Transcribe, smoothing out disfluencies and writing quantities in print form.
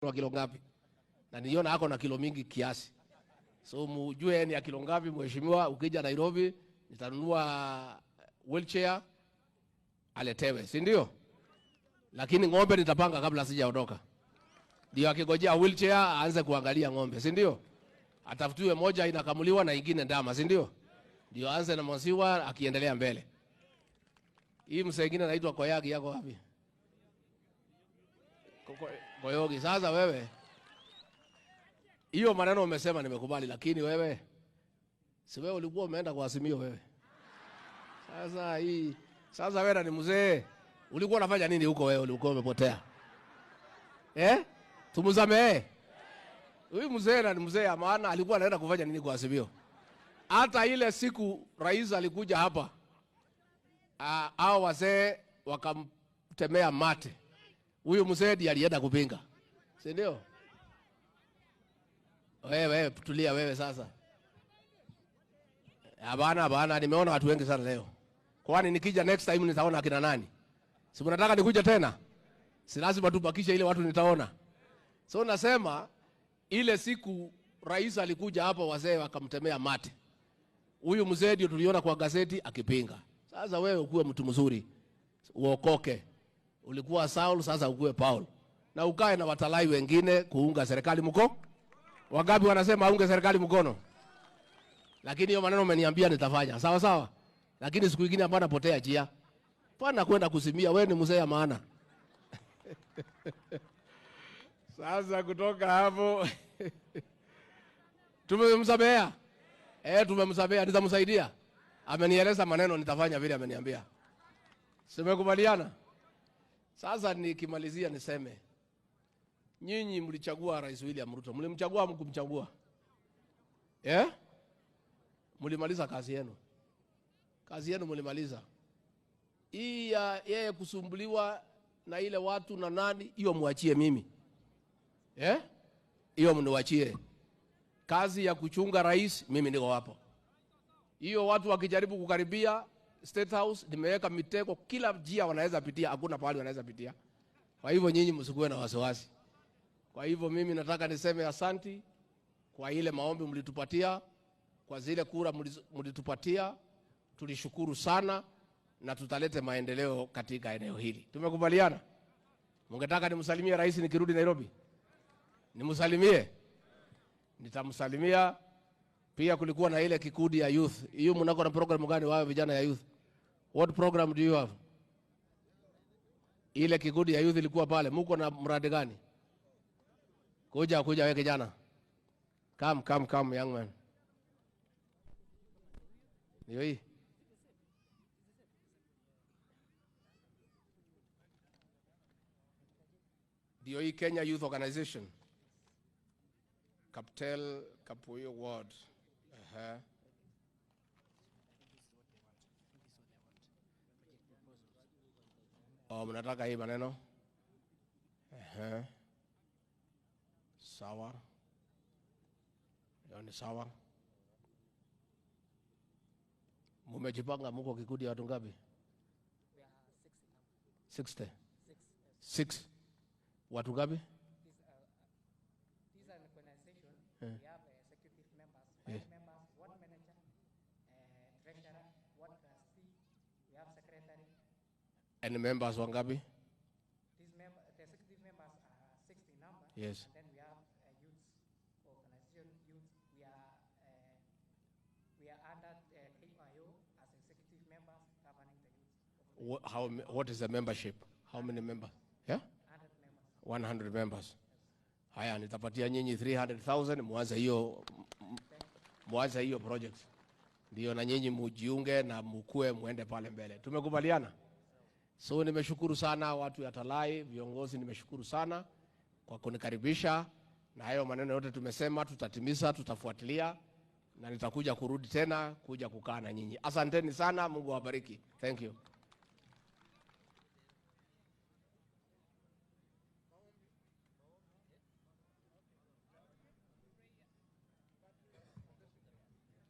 wa kilo ngapi? Na niona hako na kilo mingi kiasi. So mjue ni ya kilo ngapi mheshimiwa. Ukija Nairobi nitanunua wheelchair aletewe, si ndio? Lakini ng'ombe nitapanga kabla sijaondoka. Ndio akigojea wheelchair aanze kuangalia ng'ombe, si ndio? Atafutiwe moja inakamuliwa na ingine ndama, si ndio? Ndio aanze na maziwa akiendelea mbele. Hii msengine anaitwa Koyagi yako wapi? Koyogi. Sasa wewe hiyo maneno umesema nimekubali, lakini wewe si wewe ulikuwa umeenda kwa Azimio wewe. Sasa wewe ni mzee. Ulikuwa unafanya nini huko wewe? Ulikuwa umepotea. Tumuzame. Huyu mzee na ni mzee ya maana, alikuwa anaenda kufanya nini kwa Azimio? Hata ile siku rais alikuja hapa, hao wazee wakamtemea mate. Huyu mzee ndiye alienda kupinga. Si ndio? Wewe tulia wewe sasa. Hapana, nimeona watu wengi sana leo. Kwani nikija next time nitaona akina nani? Si mnataka nikuje tena? Si lazima tubakishe ile watu nitaona. So nasema ile siku rais alikuja hapa wazee wakamtemea mate. Huyu mzee ndio tuliona kwa gazeti akipinga. Sasa wewe ukuwe mtu mzuri. Uokoke. Ulikuwa Saul, sasa ukuwe Paul. Na ukae na watalai wengine kuunga serikali mkono. Wangapi wanasema aunge serikali mkono? Lakini hiyo maneno umeniambia nitafanya. Sawa sawa. Lakini siku nyingine hapana potea njia. Pana kwenda kusimia, wewe ni mzee ya maana. Sasa kutoka hapo tumemsamea. Tumemsamea, nitamsaidia. Amenieleza maneno nitafanya vile ameniambia. Simekubaliana? Sasa nikimalizia niseme nyinyi mlichagua Rais William Ruto. Mlimchagua mkumchagua? Mlimaliza kazi yenu. Kazi yenu mlimaliza. Hii ya yeye kusumbuliwa na ile watu na nani, hiyo muachie mimi. Hiyo mniwachie. Kazi ya kuchunga rais mimi niko hapo. Hiyo watu wakijaribu kukaribia State House nimeweka mitego kila njia wanaweza pitia, hakuna pahali wanaweza pitia. Kwa hivyo nyinyi msikuwe na wasiwasi. Kwa hivyo mimi nataka niseme asanti kwa ile maombi mlitupatia, kwa zile kura mlitupatia, tulishukuru sana na tutalete maendeleo katika eneo hili. Tumekubaliana? Mungetaka nimsalimie rais nikirudi Nairobi? Nimsalimie? Nitamsalimia. Pia kulikuwa na ile kikundi ya youth. Hiyo mnako na program gani wao vijana ya youth? What program do you have? Ile kikundi ya youth ilikuwa pale. Mko na mradi gani? Kuja wewe kijana. Come young man. Ndio hii. Ndio hii Kenya Youth Organization. Kaptel Kapuyo Ward. Mnataka hii maneno? Sawa. Ni sawa. Mumejipanga mko kikundi ya watu ngapi? 60. 6. Watu ngapi? These are organization. We have executive members, 5 members, 1 manager, treasurer, 1 trustee. We have secretary. And members wangapi? The executive members are 60 number. Yes. And then we have youth organization. We are under KIO as executive members governing the youth. What is the membership? How many members? 100 members. Haya, nitapatia nyinyi 300,000 mwanze hiyo project. Ndio na nyinyi mujiunge na mkue muende pale mbele. Tumekubaliana? So nimeshukuru sana watu ya Talai, viongozi nimeshukuru sana kwa kunikaribisha, na hayo maneno yote tumesema tutatimiza, tutafuatilia na nitakuja kurudi tena kuja kukaa na nyinyi. Asanteni sana, Mungu awabariki. Thank you.